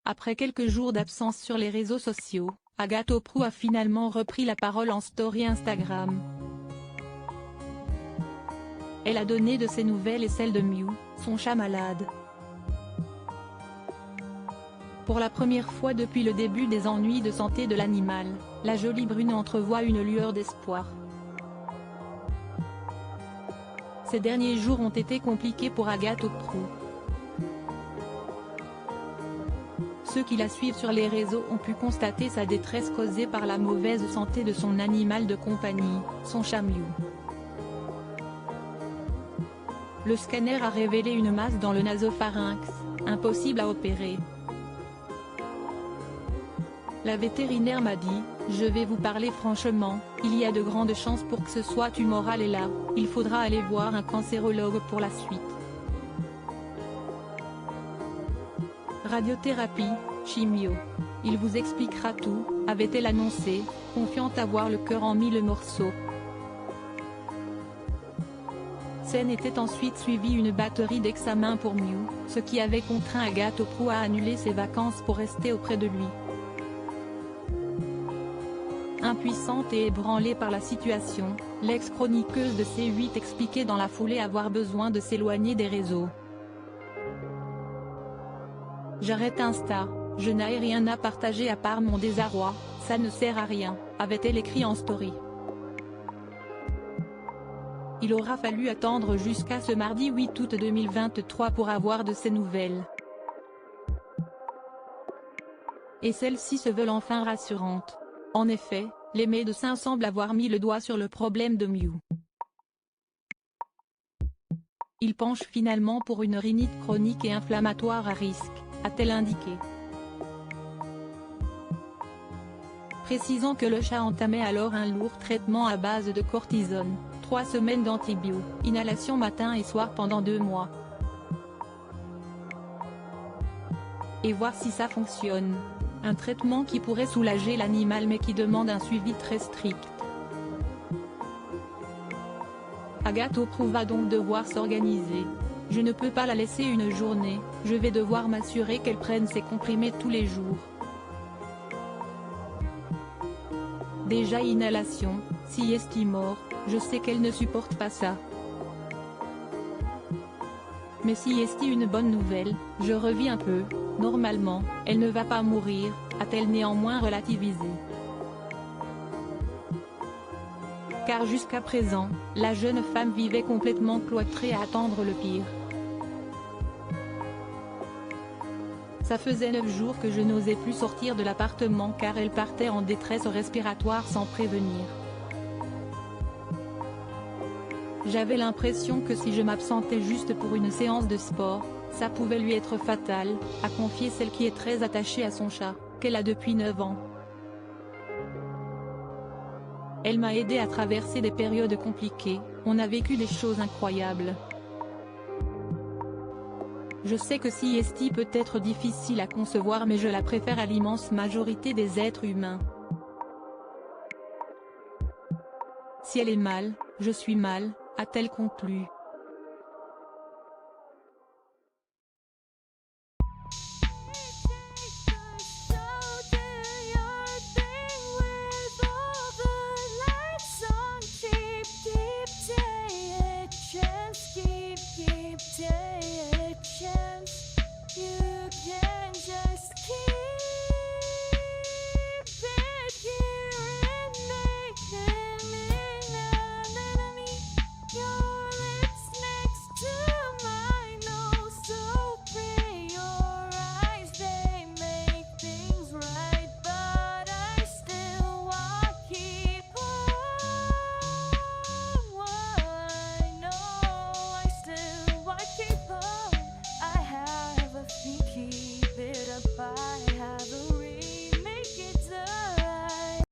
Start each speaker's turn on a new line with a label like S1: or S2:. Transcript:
S1: Après quelques jours d'absence sur les réseaux sociaux, Agathe Auproux a finalement repris la parole en story Instagram. Elle a donné de ses nouvelles et celles de Mew, son chat malade. Pour la première fois depuis le début des ennuis de santé de l'animal, la jolie brune entrevoit une lueur d'espoir. Ces derniers jours ont été compliqués pour Agathe Auproux. Ceux qui la suivent sur les réseaux ont pu constater sa détresse causée par la mauvaise santé de son animal de compagnie, son chat Mew. Le scanner a révélé une masse dans le nasopharynx, impossible à opérer. La vétérinaire m'a dit, je vais vous parler franchement, il y a de grandes chances pour que ce soit tumoral et là, il faudra aller voir un cancérologue pour la suite. Radiothérapie, chimio. Il vous expliquera tout, avait-elle annoncé, confiante à voir le cœur en 1000 morceaux. S'en était ensuite suivie une batterie d'examens pour Mew, ce qui avait contraint Agathe Auproux à annuler ses vacances pour rester auprès de lui. Impuissante et ébranlée par la situation, l'ex-chroniqueuse de C8 expliquait dans la foulée avoir besoin de s'éloigner des réseaux. J'arrête Insta, je n'ai rien à partager à part mon désarroi, ça ne sert à rien, avait-elle écrit en story. Il aura fallu attendre jusqu'à ce mardi 8 août 2023 pour avoir de ses nouvelles. Et celles-ci se veulent enfin rassurantes. En effet, les médecins semblent avoir mis le doigt sur le problème de Mew. Ils penchent finalement pour une rhinite chronique et inflammatoire à risque, a-t-elle indiqué. Précisant que le chat entamait alors un lourd traitement à base de cortisone, 3 semaines d'antibio, inhalation matin et soir pendant 2 mois. Et voir si ça fonctionne. Un traitement qui pourrait soulager l'animal mais qui demande un suivi très strict. Agathe Auproux va donc devoir s'organiser. Je ne peux pas la laisser une journée, je vais devoir m'assurer qu'elle prenne ses comprimés tous les jours. Déjà inhalation, si estimore, je sais qu'elle ne supporte pas ça. Mais si est une bonne nouvelle, je revis un peu, normalement, elle ne va pas mourir, a-t-elle néanmoins relativisé. Car jusqu'à présent, la jeune femme vivait complètement cloîtrée à attendre le pire. Ça faisait 9 jours que je n'osais plus sortir de l'appartement car elle partait en détresse respiratoire sans prévenir. J'avais l'impression que si je m'absentais juste pour une séance de sport, ça pouvait lui être fatal, a confié celle qui est très attachée à son chat, qu'elle a depuis 9 ans. Elle m'a aidé à traverser des périodes compliquées, on a vécu des choses incroyables. Je sais que Siesti peut être difficile à concevoir mais je la préfère à l'immense majorité des êtres humains. Si elle est mal, je suis mal, a-t-elle conclu.